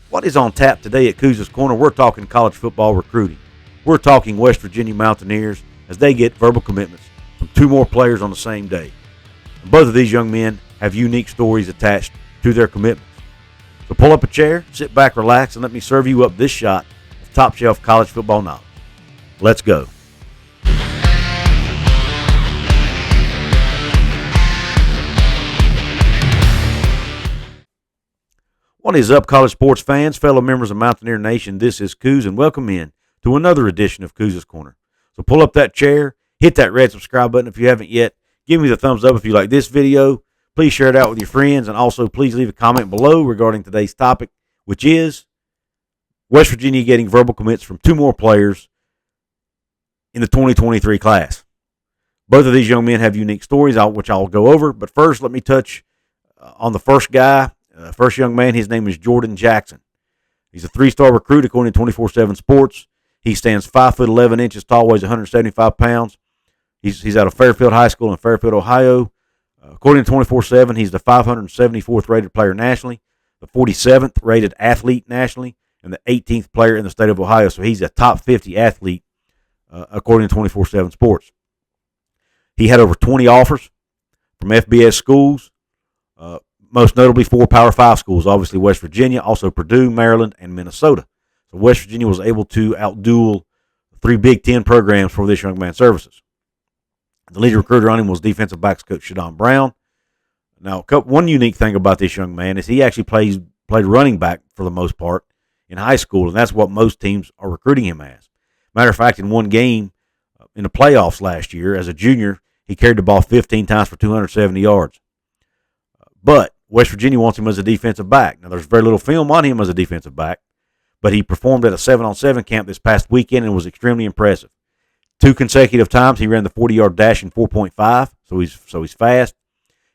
What is on tap today at Couz's Corner? We're talking college football recruiting. We're talking West Virginia Mountaineers as they get verbal commitments from two more players on the same day. And both of these young men have unique stories attached to their commitments. So pull up a chair, sit back, relax, and let me serve you up this shot of top-shelf college football knowledge. Let's go. What is up, college sports fans, fellow members of Mountaineer Nation? This is Couz, and welcome in to another edition of Couz's Corner. So pull up that chair, hit that red subscribe button if you haven't yet. Give me the thumbs up if you like this video. Please share it out with your friends, and also please leave a comment below regarding today's topic, which is West Virginia getting verbal commits from two more players in the 2023 class. Both of these young men have unique stories, which I'll go over. But first, let me touch on the first guy. First young man, his name is Jordan Jackson. He's a three-star recruit according to 24/7 Sports. He stands 5'11" inches tall, weighs 175 pounds. He's out of Fairfield High School in Fairfield, Ohio. According to 24/7, he's the 574th rated player nationally, the 47th rated athlete nationally, and the 18th player in the state of Ohio. So he's a top 50 athlete according to 24/7 Sports. He had over 20 offers from FBS schools. Most notably 4 Power 5 schools, obviously West Virginia, also Purdue, Maryland, and Minnesota. So West Virginia was able to outduel 3 Big Ten programs for this young man's services. The lead recruiter on him was defensive backs coach Shadon Brown. Now, one unique thing about this young man is he actually played running back for the most part in high school, and that's what most teams are recruiting him as. Matter of fact, in one game in the playoffs last year, as a junior, he carried the ball 15 times for 270 yards. But West Virginia wants him as a defensive back. Now, there's very little film on him as a defensive back, but he performed at a 7-on-7 camp this past weekend and was extremely impressive. 2 consecutive times he ran the 40-yard dash in 4.5, so he's fast.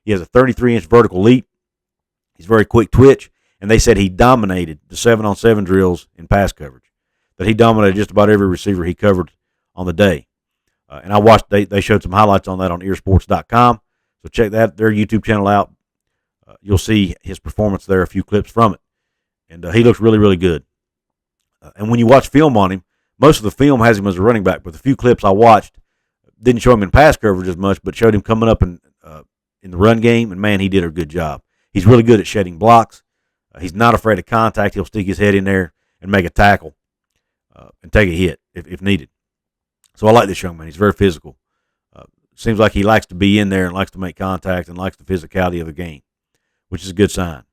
He has a 33-inch vertical leap. He's very quick twitch, and they said he dominated the 7-on-7 drills in pass coverage, that he dominated just about every receiver he covered on the day. And I watched, they showed some highlights on that on earsports.com, so check their YouTube channel out. You'll see his performance there, a few clips from it. And he looks really, really good. And when you watch film on him, most of the film has him as a running back, but the few clips I watched didn't show him in pass coverage as much, but showed him coming up in the run game, and, man, he did a good job. He's really good at shedding blocks. He's not afraid of contact. He'll stick his head in there and make a tackle and take a hit if needed. So I like this young man. He's very physical. Seems like he likes to be in there and likes to make contact and likes the physicality of the game, which is a good sign.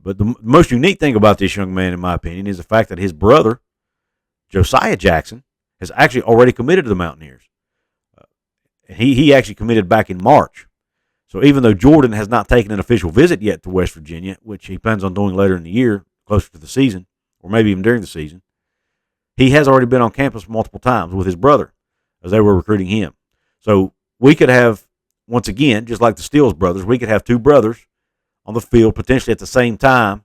But the most unique thing about this young man, in my opinion, is the fact that his brother, Josiah Jackson, has actually already committed to the Mountaineers. He actually committed back in March. So even though Jordan has not taken an official visit yet to West Virginia, which he plans on doing later in the year, closer to the season, or maybe even during the season, he has already been on campus multiple times with his brother as they were recruiting him. So we could have, once again, just like the Steele brothers, we could have 2 brothers on the field potentially at the same time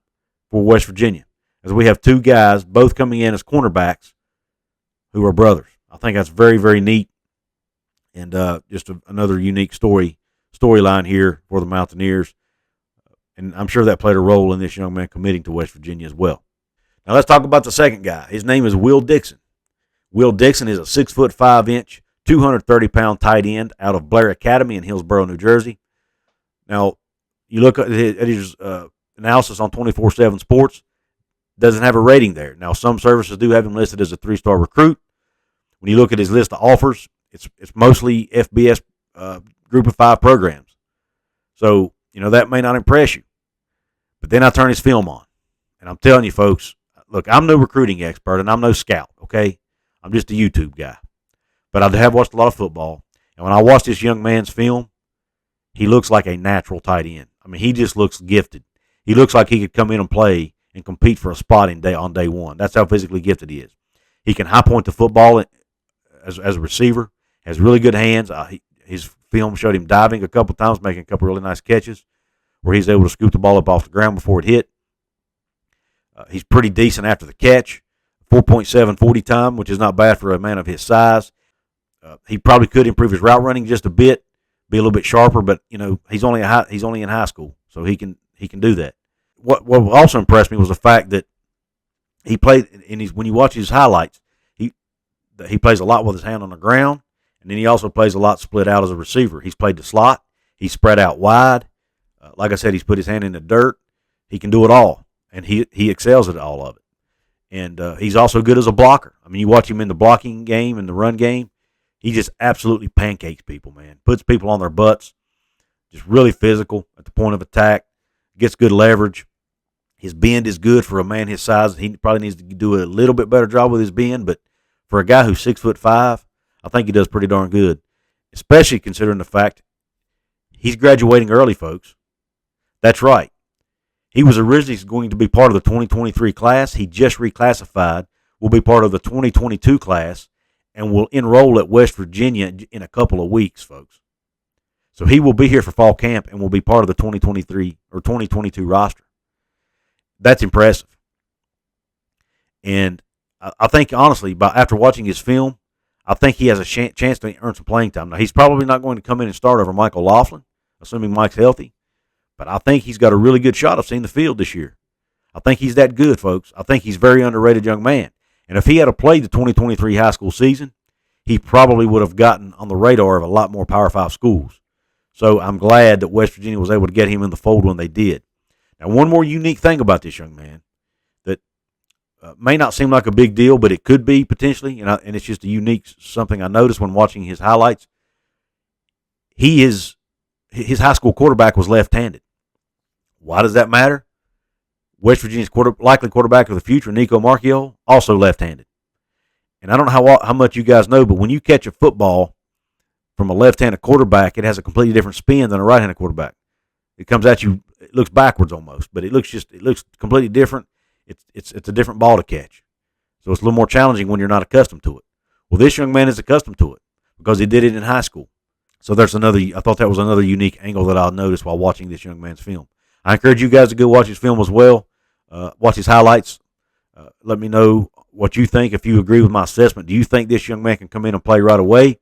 for West Virginia, as we have 2 guys both coming in as cornerbacks who are brothers. I think that's very, very neat, and just another unique storyline here for the Mountaineers, and I'm sure that played a role in this young man committing to West Virginia as well. Now let's talk about the second guy. His name is Will Dixon. Will Dixon is a 6'5", 230-pound tight end out of Blair Academy in Hillsborough, New Jersey. Now, you look at his analysis on 24/7 Sports, doesn't have a rating there. Now, some services do have him listed as a 3-star recruit. When you look at his list of offers, it's mostly FBS Group of 5 programs. So, that may not impress you. But then I turn his film on. And I'm telling you, folks, look, I'm no recruiting expert and I'm no scout, okay? I'm just a YouTube guy. But I have watched a lot of football. And when I watch this young man's film, he looks like a natural tight end. I mean, he just looks gifted. He looks like he could come in and play and compete for a spot on day one. That's how physically gifted he is. He can high point the football as a receiver, has really good hands. His film showed him diving a couple times, making a couple really nice catches where he's able to scoop the ball up off the ground before it hit. He's pretty decent after the catch, 4.7 40 time, which is not bad for a man of his size. He probably could improve his route running just a bit, be a little bit sharper, but he's only in high school, so he can do that. What also impressed me was the fact that He played, and when you watch his highlights, he plays a lot with his hand on the ground, and then he also plays a lot split out as a receiver. He's played the slot. He's spread out wide. Like I said, he's put his hand in the dirt. He can do it all, and he excels at all of it. And he's also good as a blocker. I mean, you watch him in the blocking game and the run game, he just absolutely pancakes people, man. Puts people on their butts, just really physical at the point of attack, gets good leverage. His bend is good for a man his size. He probably needs to do a little bit better job with his bend, but for a guy who's 6'5", I think he does pretty darn good, especially considering the fact he's graduating early, folks. That's right. He was originally going to be part of the 2023 class. He just reclassified, will be part of the 2022 class, and will enroll at West Virginia in a couple of weeks, folks. So he will be here for fall camp and will be part of the 2023 or 2022 roster. That's impressive. And I think, honestly, after watching his film, I think he has a chance to earn some playing time. Now, he's probably not going to come in and start over Michael Laughlin, assuming Mike's healthy. But I think he's got a really good shot of seeing the field this year. I think he's that good, folks. I think he's a very underrated young man. And if he had played the 2023 high school season, he probably would have gotten on the radar of a lot more Power 5 schools. So I'm glad that West Virginia was able to get him in the fold when they did. Now, one more unique thing about this young man that may not seem like a big deal, but it could be potentially, and it's just a unique something I noticed when watching his highlights. His high school quarterback was left-handed. Why does that matter? West Virginia's likely quarterback of the future, Nico Marchiol, also left-handed. And I don't know how much you guys know, but when you catch a football from a left-handed quarterback, it has a completely different spin than a right-handed quarterback. It comes at you, it looks backwards almost, but it looks completely different. It's a different ball to catch. So it's a little more challenging when you're not accustomed to it. Well, this young man is accustomed to it because he did it in high school. So I thought that was another unique angle that I noticed while watching this young man's film. I encourage you guys to go watch his film as well. Watch his highlights. Let me know what you think, if you agree with my assessment. Do you think this young man can come in and play right away?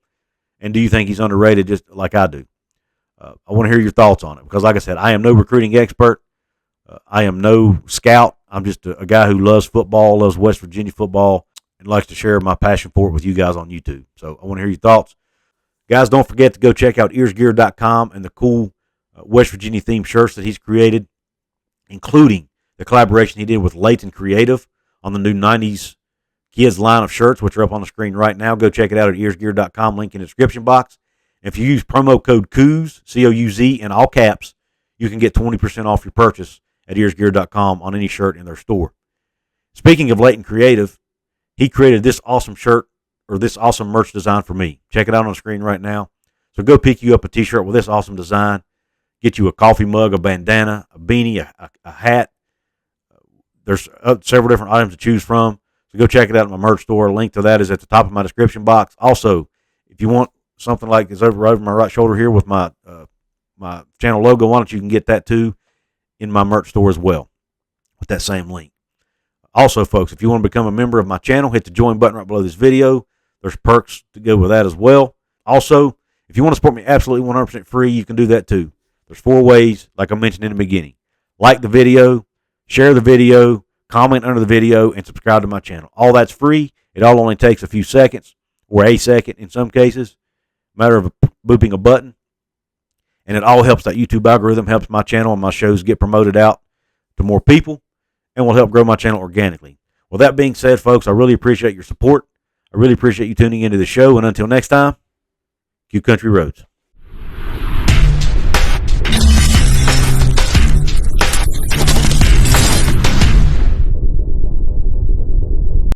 And do you think he's underrated just like I do? I want to hear your thoughts on it because, like I said, I am no recruiting expert. I am no scout. I'm just a guy who loves football, loves West Virginia football, and likes to share my passion for it with you guys on YouTube. So I want to hear your thoughts. Guys, don't forget to go check out earsgear.com and the cool West Virginia themed shirts that he's created, including the collaboration he did with Layton Creative on the new 90s kids line of shirts, which are up on the screen right now. Go check it out at earsgear.com, link in the description box. If you use promo code COUZ, C-O-U-Z, in all caps, you can get 20% off your purchase at earsgear.com on any shirt in their store. Speaking of Layton Creative, he created this awesome shirt or this awesome merch design for me. Check it out on the screen right now. So go pick you up a t-shirt with this awesome design. Get you a coffee mug, a bandana, a beanie, a hat. There's several different items to choose from. So go check it out at my merch store. A link to that is at the top of my description box. Also, if you want something like this over my right shoulder here with my my channel logo on it, you can get that too in my merch store as well with that same link. Also, folks, if you want to become a member of my channel, hit the join button right below this video. There's perks to go with that as well. Also, if you want to support me absolutely 100% free, you can do that too. There's 4 ways, like I mentioned in the beginning. Like the video, share the video, comment under the video, and subscribe to my channel. All that's free. It all only takes a few seconds, or a second in some cases. Matter of booping a button. And it all helps that YouTube algorithm, helps my channel and my shows get promoted out to more people, and will help grow my channel organically. With that being said, folks, I really appreciate your support. I really appreciate you tuning into the show. And until next time, Q Country Roads.